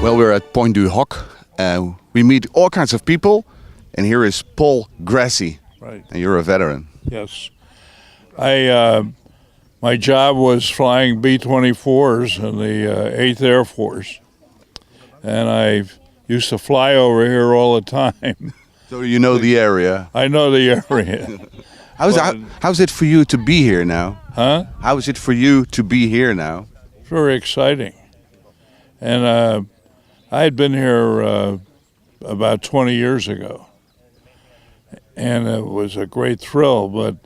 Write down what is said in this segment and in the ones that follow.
Well, we're at Pointe du Hoc. We meet all kinds of people, and here is Paul Grassey. Right. And you're a veteran. Yes. My job was flying B-24s in the 8th Air Force, and I used to fly over here all the time. So you know the area. I know the area. How's it for you to be here now? Huh? How is it for you to be here now? Very exciting. And I had been here about 20 years ago, and it was a great thrill, but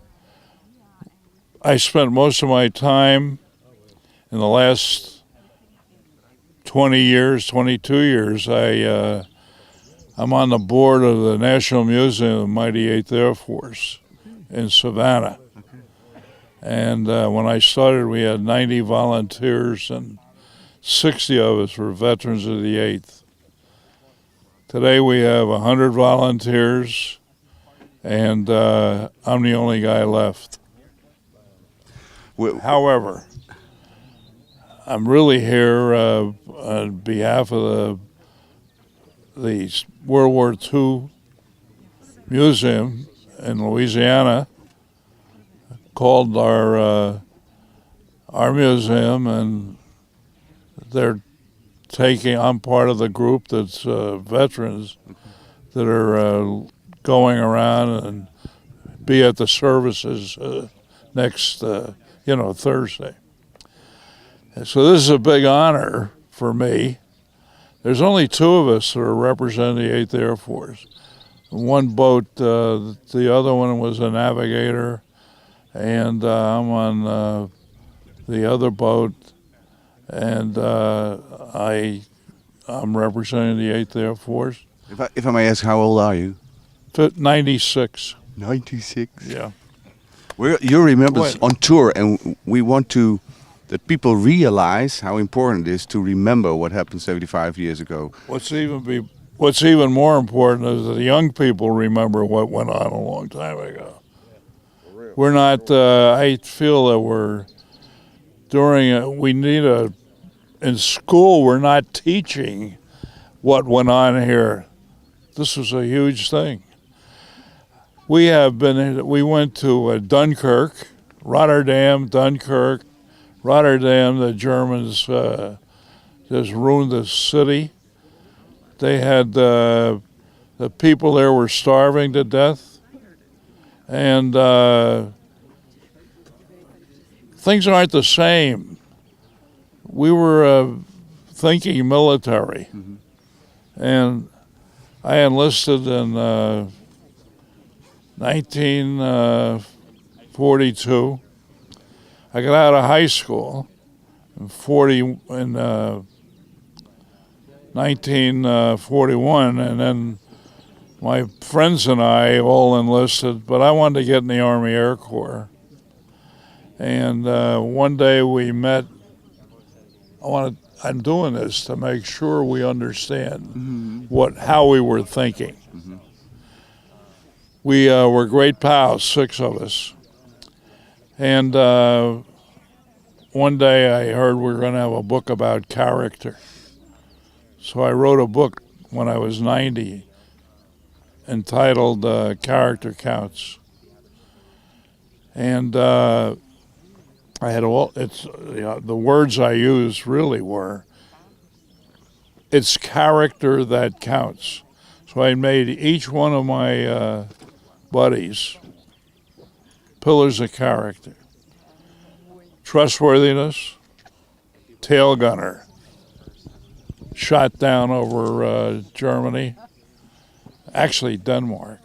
I spent most of my time in the last 20 years, 22 years, I'm on the board of the National Museum of the Mighty 8th Air Force in Savannah. And when I started, we had 90 volunteers, and 60 of us were veterans of the 8th. Today we have 100 volunteers, and I'm the only guy left. However, I'm really here on behalf of the World War II Museum in Louisiana, called our museum, and I'm part of the group that's veterans that are going around and be at the services next Thursday. And so this is a big honor for me. There's only two of us that are representing the 8th Air Force. One boat, the other one was a navigator, and I'm on the other boat, and I'm representing the 8th Air Force. If I may ask, how old are you? 96. 96? Yeah. You remember us on tour, and we want that people realize how important it is to remember what happened 75 years ago. What's even more important is that the young people remember what went on a long time ago. We're not, I feel that in school we're not teaching what went on here. This was a huge thing. We went to Dunkirk, Rotterdam, the Germans just ruined the city. They had the people there were starving to death, and things aren't the same. We were thinking military, and I enlisted in 1942. I got out of high school in 1941, and then my friends and I all enlisted, but I wanted to get in the Army Air Corps. And one day we met. I'm doing this to make sure we understand how we were thinking. We were great pals, 6 of us. And one day I heard we were going to have a book about character. So I wrote a book when I was 90 entitled Character Counts. And I had the words I used really were, it's character that counts. So I made each one of my buddies pillars of character. Trustworthiness, tail gunner, shot down over Germany, actually Denmark.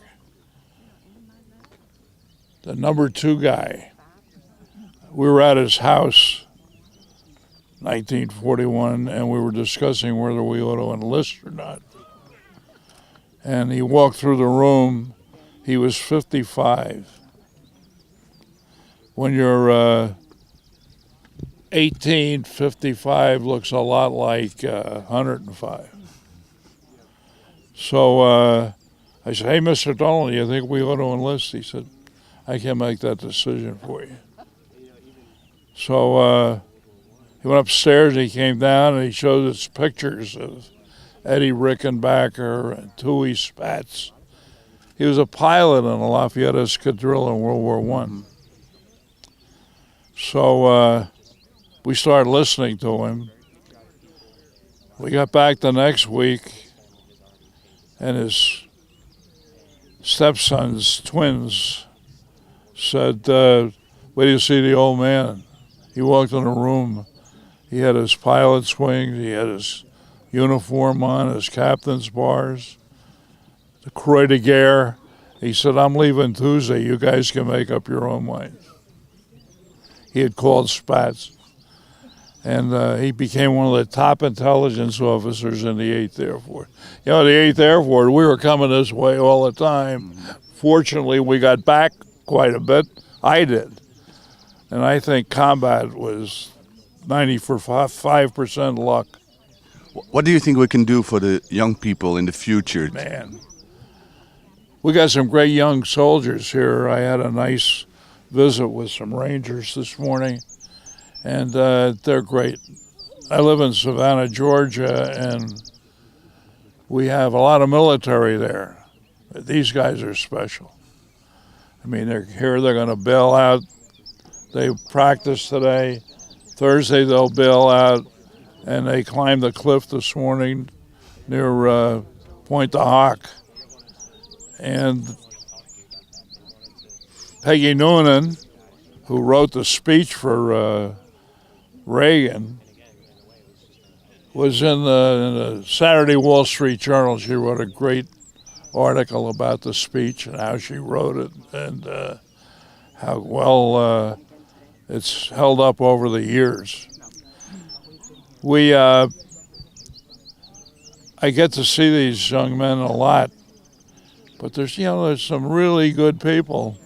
The number 2 guy, we were at his house, 1941, and we were discussing whether we ought to enlist or not. And he walked through the room, he was 55. When you're 18, 55 looks a lot like 105. So I said, hey, Mr. Donald, you think we ought to enlist? He said, I can't make that decision for you. So he went upstairs, he came down, and he showed us pictures of Eddie Rickenbacker and Tui Spatz. He was a pilot in the Lafayette Escadrille in World War I. So we started listening to him. We got back the next week, and his stepson's twins said, wait till you see the old man. He walked in the room. He had his pilot's wings. He had his uniform on, his captain's bars, the Croix de Guerre. He said, I'm leaving Tuesday. You guys can make up your own mind. He had called Spatz. And he became one of the top intelligence officers in the 8th Air Force. You know, the 8th Air Force, we were coming this way all the time. Fortunately, we got back quite a bit. I did. And I think combat was 95% luck. What do you think we can do for the young people in the future? Man, we got some great young soldiers here. I had a nice visit with some Rangers this morning, and they're great. I live in Savannah, Georgia, and we have a lot of military there. These guys are special. I mean, they're here, they're going to bail out. They practiced today. Thursday they'll bail out, and they climbed the cliff this morning near Pointe du Hoc. And Peggy Noonan, who wrote the speech for Reagan, was in the Saturday Wall Street Journal. She wrote a great article about the speech and how she wrote it and how well it's held up over the years. I get to see these young men a lot, but there's some really good people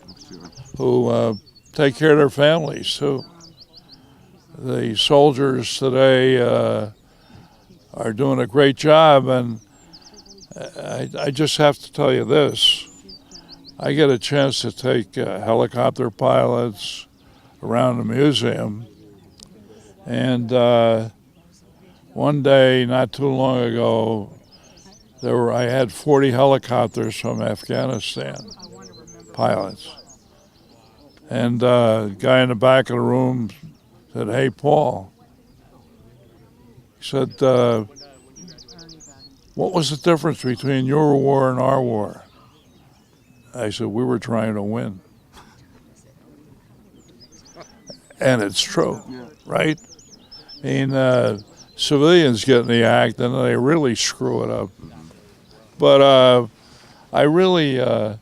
who take care of their families too. The soldiers today are doing a great job, and I just have to tell you this. I get a chance to take helicopter pilots around the museum, and one day, not too long ago, I had 40 helicopters from Afghanistan, pilots. And a guy in the back of the room said, hey, Paul, he said, what was the difference between your war and our war? I said, we were trying to win. And it's true, right? I mean, civilians get in the act and they really screw it up. But I really, I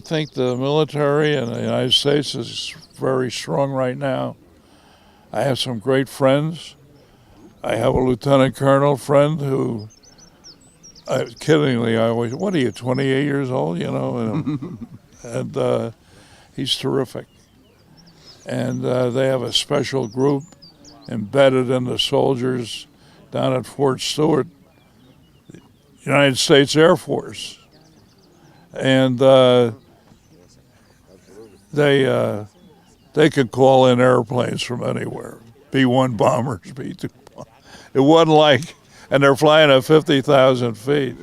think the military in the United States is very strong right now. I have some great friends. I have a lieutenant colonel friend who, kiddingly, I always, what are you, 28 years old, and he's terrific. And they have a special group embedded in the soldiers down at Fort Stewart, United States Air Force. And they could call in airplanes from anywhere, B-1 bombers, B-2 bombers. It wasn't like, and they're flying at 50,000 feet.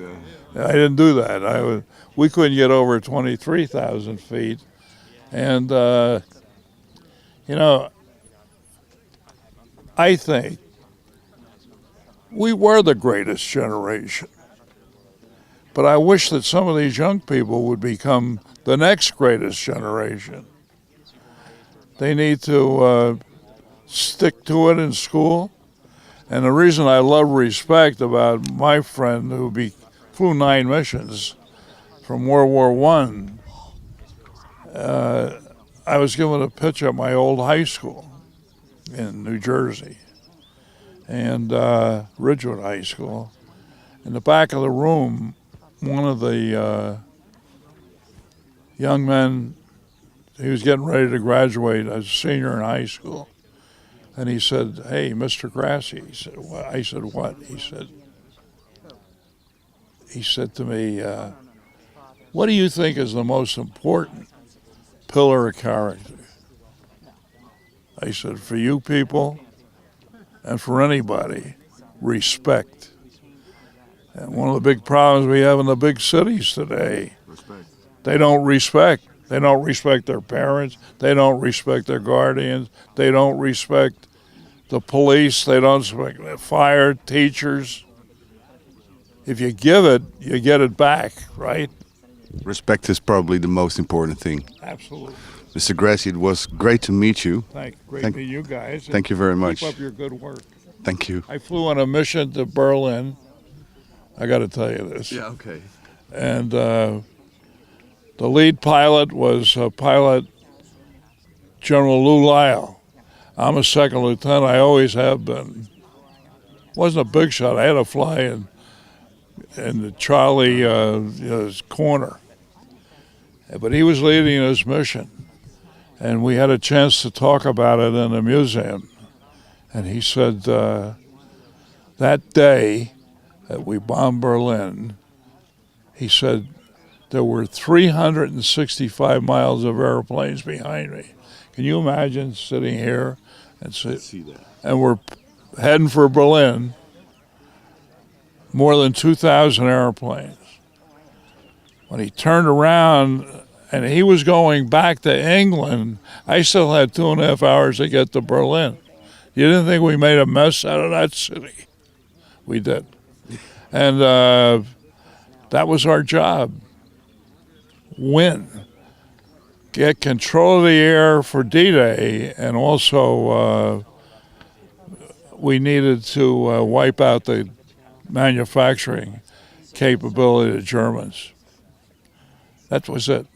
I didn't do that. We couldn't get over 23,000 feet. And, I think we were the greatest generation. But I wish that some of these young people would become the next greatest generation. They need to stick to it in school. And the reason I love respect about my friend who flew 9 missions from World War I was given a pitch at my old high school in New Jersey, and Ridgewood High School. In the back of the room, one of the young men, he was getting ready to graduate as a senior in high school, and he said, hey, Mr. Grassey, he said, what? I said, what? He said to me, what do you think is the most important pillar of character? I said, for you people and for anybody, respect. And one of the big problems we have in the big cities today, they don't respect. They don't respect their parents. They don't respect their guardians. They don't respect the police. They don't respect the fire, teachers. If you give it, you get it back, right? Respect is probably the most important thing. Absolutely. Mr. Grassey, it was great to meet you. Great to meet you guys. Thank you very much. Keep up your good work. Thank you. I flew on a mission to Berlin. I got to tell you this. Yeah, okay. And the lead pilot was pilot General Lou Lyle. I'm a second lieutenant. I always have been. Wasn't a big shot. I had to fly in the Charlie corner. But he was leading his mission. And we had a chance to talk about it in the museum. And he said, that day that we bombed Berlin, he said, there were 365 miles of airplanes behind me. Can you imagine sitting here and see that? And we're heading for Berlin, more than 2,000 airplanes. When he turned around and he was going back to England, I still had 2.5 hours to get to Berlin. You didn't think we made a mess out of that city? We did. And that was our job. Win. Get control of the air for D-Day, and also we needed to wipe out the manufacturing capability of the Germans. That was it.